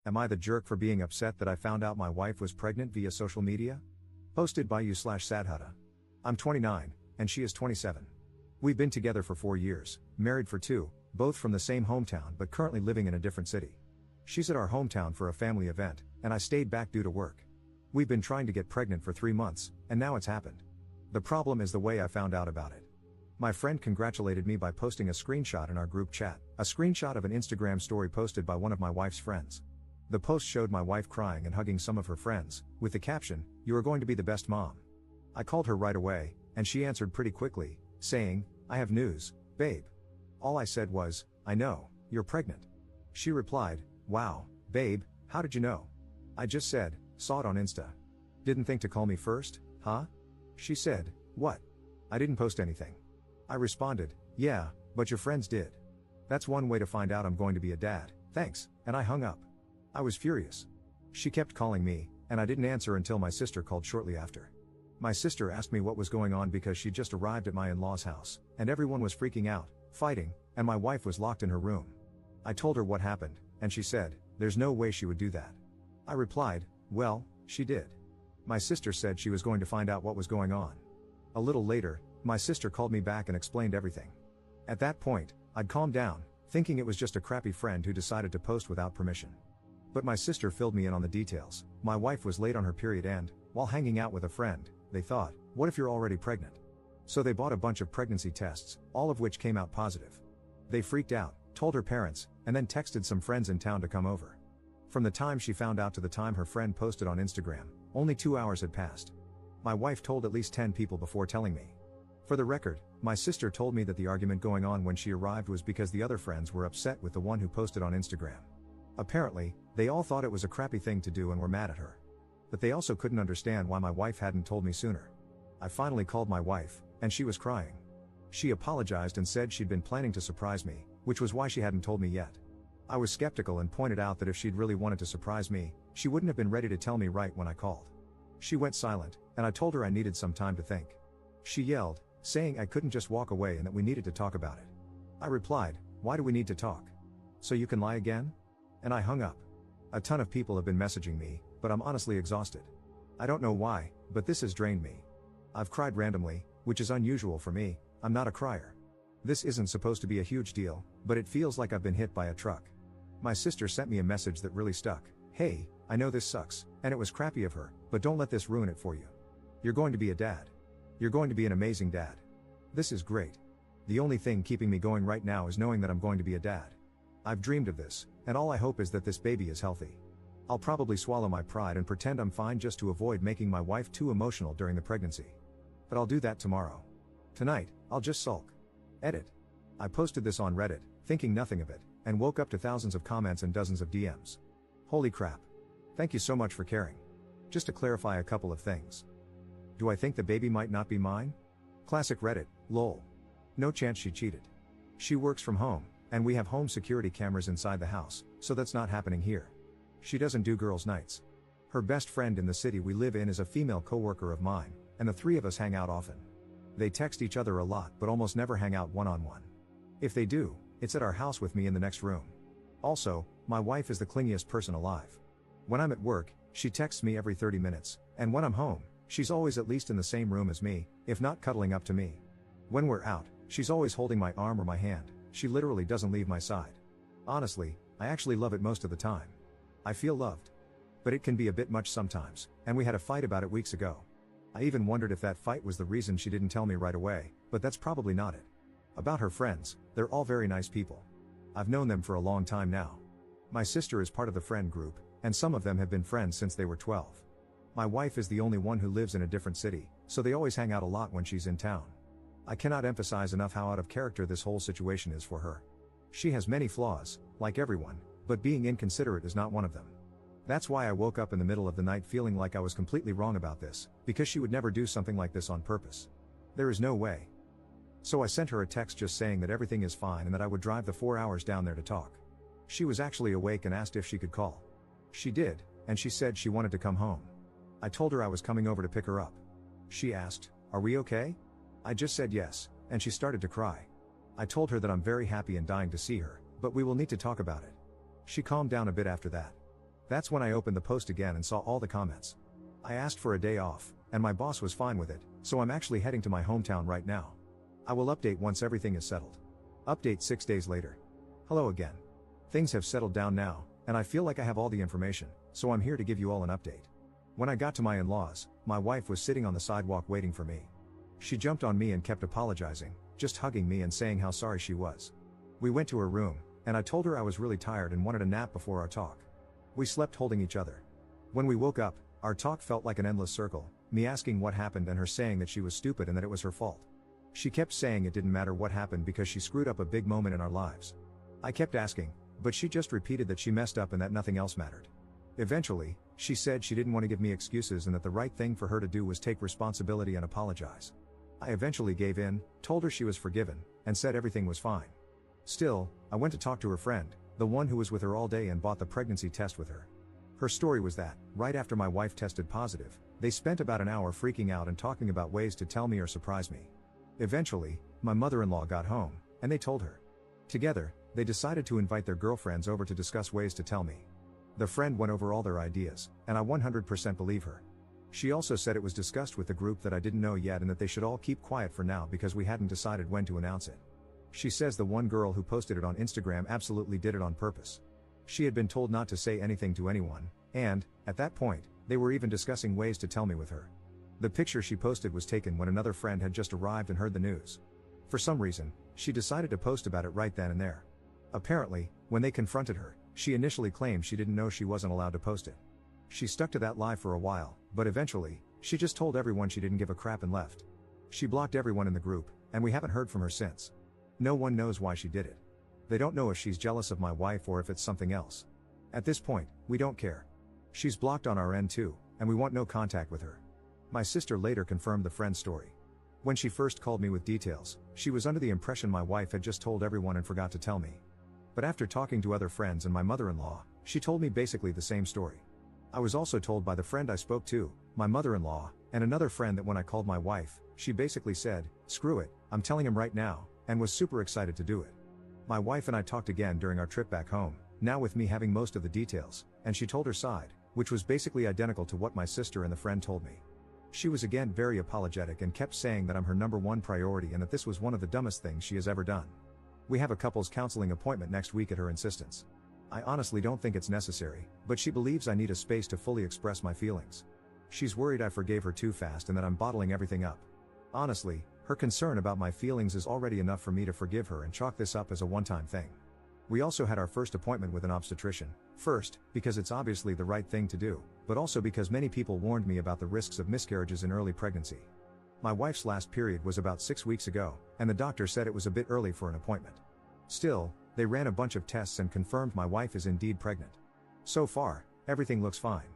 Am I the jerk for being upset that I found out my wife was pregnant via social media? Posted by you/Sadhutta. I'm 29, and she is 27. We've been together for 4 years, married for 2, both from the same hometown but currently living in a different city. She's at our hometown for a family event, and I stayed back due to work. We've been trying to get pregnant for 3 months, and now it's happened. The problem is the way I found out about it. My friend congratulated me by posting a screenshot in our group chat, a screenshot of an Instagram story posted by one of my wife's friends. The post showed my wife crying and hugging some of her friends, with the caption, "You are going to be the best mom." I called her right away, and she answered pretty quickly, saying, "I have news, babe." All I said was, "I know, you're pregnant." She replied, "Wow, babe, how did you know?" I just said, "Saw it on Insta." "Didn't think to call me first, huh?" She said, "What? I didn't post anything." I responded, "Yeah, but your friends did. That's one way to find out I'm going to be a dad, thanks," and I hung up. I was furious. She kept calling me, and I didn't answer until my sister called shortly after. My sister asked me what was going on because she just arrived at my in-laws' house, and everyone was freaking out, fighting, and my wife was locked in her room. I told her what happened, and she said, "There's no way she would do that." I replied, "Well, she did." My sister said she was going to find out what was going on. A little later, my sister called me back and explained everything. At that point, I'd calmed down, thinking it was just a crappy friend who decided to post without permission. But my sister filled me in on the details. My wife was late on her period and, while hanging out with a friend, they thought, "What if you're already pregnant?" So they bought a bunch of pregnancy tests, all of which came out positive. They freaked out, told her parents, and then texted some friends in town to come over. From the time she found out to the time her friend posted on Instagram, only 2 hours had passed. My wife told at least 10 people before telling me. For the record, my sister told me that the argument going on when she arrived was because the other friends were upset with the one who posted on Instagram. Apparently, they all thought it was a crappy thing to do and were mad at her. But they also couldn't understand why my wife hadn't told me sooner. I finally called my wife, and she was crying. She apologized and said she'd been planning to surprise me, which was why she hadn't told me yet. I was skeptical and pointed out that if she'd really wanted to surprise me, she wouldn't have been ready to tell me right when I called. She went silent, and I told her I needed some time to think. She yelled, saying I couldn't just walk away and that we needed to talk about it. I replied, "Why do we need to talk? So you can lie again?" And I hung up. A ton of people have been messaging me, but I'm honestly exhausted. I don't know why, but this has drained me. I've cried randomly, which is unusual for me. I'm not a crier. This isn't supposed to be a huge deal, but it feels like I've been hit by a truck. My sister sent me a message that really stuck. "Hey, I know this sucks, and it was crappy of her, but don't let this ruin it for you. You're going to be a dad. You're going to be an amazing dad. This is great. The only thing keeping me going right now is knowing that I'm going to be a dad. I've dreamed of this, and all I hope is that this baby is healthy. I'll probably swallow my pride and pretend I'm fine just to avoid making my wife too emotional during the pregnancy. But I'll do that tomorrow. Tonight, I'll just sulk." Edit. I posted this on Reddit, thinking nothing of it, and woke up to thousands of comments and dozens of DMs. Holy crap. Thank you so much for caring. Just to clarify a couple of things. Do I think the baby might not be mine? Classic Reddit, lol. No chance she cheated. She works from home, and we have home security cameras inside the house, so that's not happening here. She doesn't do girls' nights. Her best friend in the city we live in is a female coworker of mine, and the three of us hang out often. They text each other a lot but almost never hang out one-on-one. If they do, it's at our house with me in the next room. Also, my wife is the clingiest person alive. When I'm at work, she texts me every 30 minutes, and when I'm home, she's always at least in the same room as me, if not cuddling up to me. When we're out, she's always holding my arm or my hand. She literally doesn't leave my side. Honestly, I actually love it most of the time. I feel loved. But it can be a bit much sometimes, and we had a fight about it weeks ago. I even wondered if that fight was the reason she didn't tell me right away, but that's probably not it. About her friends, they're all very nice people. I've known them for a long time now. My sister is part of the friend group, and some of them have been friends since they were 12. My wife is the only one who lives in a different city, so they always hang out a lot when she's in town. I cannot emphasize enough how out of character this whole situation is for her. She has many flaws, like everyone, but being inconsiderate is not one of them. That's why I woke up in the middle of the night feeling like I was completely wrong about this, because she would never do something like this on purpose. There is no way. So I sent her a text just saying that everything is fine and that I would drive the 4 hours down there to talk. She was actually awake and asked if she could call. She did, and she said she wanted to come home. I told her I was coming over to pick her up. She asked, "Are we okay?" I just said yes, and she started to cry. I told her that I'm very happy and dying to see her, but we will need to talk about it. She calmed down a bit after that. That's when I opened the post again and saw all the comments. I asked for a day off, and my boss was fine with it, so I'm actually heading to my hometown right now. I will update once everything is settled. Update 6 days later. Hello again. Things have settled down now, and I feel like I have all the information, so I'm here to give you all an update. When I got to my in-laws, my wife was sitting on the sidewalk waiting for me. She jumped on me and kept apologizing, just hugging me and saying how sorry she was. We went to her room, and I told her I was really tired and wanted a nap before our talk. We slept holding each other. When we woke up, our talk felt like an endless circle, me asking what happened and her saying that she was stupid and that it was her fault. She kept saying it didn't matter what happened because she screwed up a big moment in our lives. I kept asking, but she just repeated that she messed up and that nothing else mattered. Eventually, she said she didn't want to give me excuses and that the right thing for her to do was take responsibility and apologize. I eventually gave in, told her she was forgiven, and said everything was fine. Still, I went to talk to her friend, the one who was with her all day and bought the pregnancy test with her. Her story was that, right after my wife tested positive, they spent about an hour freaking out and talking about ways to tell me or surprise me. Eventually, my mother-in-law got home, and they told her. Together, they decided to invite their girlfriends over to discuss ways to tell me. The friend went over all their ideas, and I 100% believe her. She also said it was discussed with the group that I didn't know yet and that they should all keep quiet for now because we hadn't decided when to announce it. She says the one girl who posted it on Instagram absolutely did it on purpose. She had been told not to say anything to anyone, and, at that point, they were even discussing ways to tell me with her. The picture she posted was taken when another friend had just arrived and heard the news. For some reason, she decided to post about it right then and there. Apparently, when they confronted her, she initially claimed she didn't know she wasn't allowed to post it. She stuck to that lie for a while, but eventually, she just told everyone she didn't give a crap and left. She blocked everyone in the group, and we haven't heard from her since. No one knows why she did it. They don't know if she's jealous of my wife or if it's something else. At this point, we don't care. She's blocked on our end too, and we want no contact with her. My sister later confirmed the friend's story. When she first called me with details, she was under the impression my wife had just told everyone and forgot to tell me. But after talking to other friends and my mother-in-law, she told me basically the same story. I was also told by the friend I spoke to, my mother-in-law, and another friend that when I called my wife, she basically said, "Screw it, I'm telling him right now," and was super excited to do it. My wife and I talked again during our trip back home, now with me having most of the details, and she told her side, which was basically identical to what my sister and the friend told me. She was again very apologetic and kept saying that I'm her #1 priority and that this was one of the dumbest things she has ever done. We have a couples counseling appointment next week at her insistence. I honestly don't think it's necessary, but she believes I need a space to fully express my feelings. She's worried I forgave her too fast and that I'm bottling everything up. Honestly, her concern about my feelings is already enough for me to forgive her and chalk this up as a one-time thing. We also had our first appointment with an obstetrician, first, because it's obviously the right thing to do, but also because many people warned me about the risks of miscarriages in early pregnancy. My wife's last period was about 6 weeks ago, and the doctor said it was a bit early for an appointment. Still, they ran a bunch of tests and confirmed my wife is indeed pregnant. So far, everything looks fine.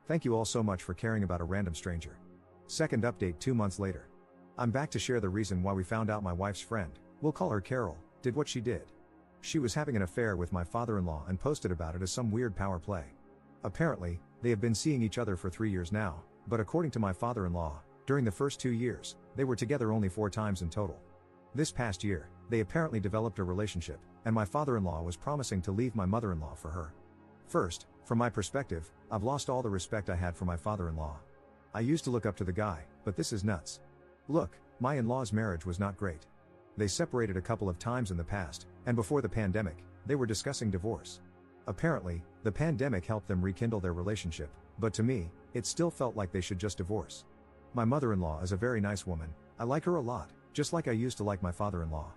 Thank you all so much for caring about a random stranger. Second update 2 months later. I'm back to share the reason why we found out my wife's friend, we'll call her Carol, did what she did. She was having an affair with my father-in-law and posted about it as some weird power play. Apparently, they have been seeing each other for 3 years now, but according to my father-in-law, during the first 2 years, they were together only 4 times in total. This past year, they apparently developed a relationship, and my father-in-law was promising to leave my mother-in-law for her. First, from my perspective, I've lost all the respect I had for my father-in-law. I used to look up to the guy, but this is nuts. Look, my in-laws' marriage was not great. They separated a couple of times in the past, and before the pandemic, they were discussing divorce. Apparently, the pandemic helped them rekindle their relationship, but to me, it still felt like they should just divorce. My mother-in-law is a very nice woman, I like her a lot, just like I used to like my father-in-law.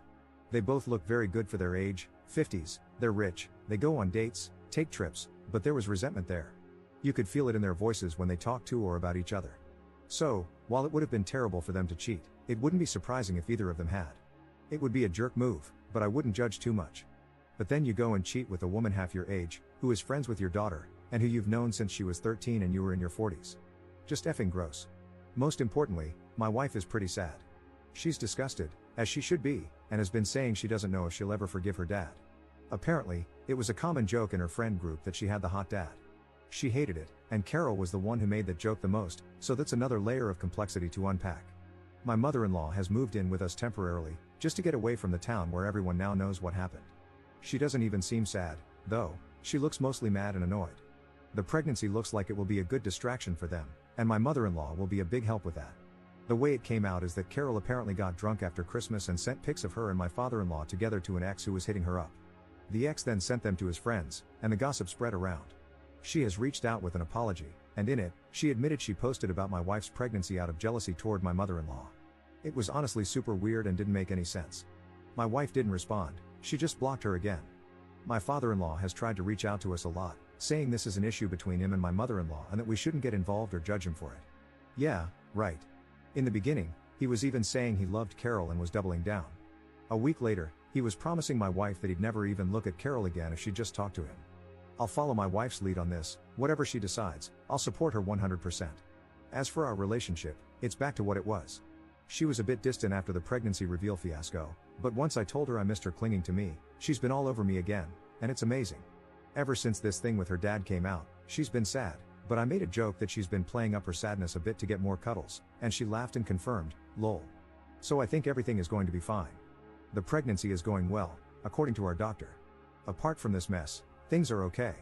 They both look very good for their age, 50s, they're rich, they go on dates, take trips, but there was resentment there. You could feel it in their voices when they talked to or about each other. So, while it would have been terrible for them to cheat, it wouldn't be surprising if either of them had. It would be a jerk move, but I wouldn't judge too much. But then you go and cheat with a woman half your age, who is friends with your daughter, and who you've known since she was 13 and you were in your 40s. Just effing gross. Most importantly, my wife is pretty sad. She's disgusted, as she should be, and has been saying she doesn't know if she'll ever forgive her dad. Apparently, it was a common joke in her friend group that she had the hot dad. She hated it, and Carol was the one who made that joke the most, so that's another layer of complexity to unpack. My mother-in-law has moved in with us temporarily, just to get away from the town where everyone now knows what happened. She doesn't even seem sad, though, she looks mostly mad and annoyed. The pregnancy looks like it will be a good distraction for them, and my mother-in-law will be a big help with that. The way it came out is that Carol apparently got drunk after Christmas and sent pics of her and my father-in-law together to an ex who was hitting her up. The ex then sent them to his friends, and the gossip spread around. She has reached out with an apology, and in it, she admitted she posted about my wife's pregnancy out of jealousy toward my mother-in-law. It was honestly super weird and didn't make any sense. My wife didn't respond, she just blocked her again. My father-in-law has tried to reach out to us a lot, saying this is an issue between him and my mother-in-law and that we shouldn't get involved or judge him for it. Yeah, right. In the beginning, he was even saying he loved Carol and was doubling down. A week later, he was promising my wife that he'd never even look at Carol again if she just talked to him. I'll follow my wife's lead on this, whatever she decides, I'll support her 100%. As for our relationship, it's back to what it was. She was a bit distant after the pregnancy reveal fiasco, but once I told her I missed her clinging to me, she's been all over me again, and it's amazing. Ever since this thing with her dad came out, she's been sad, but I made a joke that she's been playing up her sadness a bit to get more cuddles, and she laughed and confirmed, lol. So I think everything is going to be fine. The pregnancy is going well, according to our doctor. Apart from this mess, things are okay.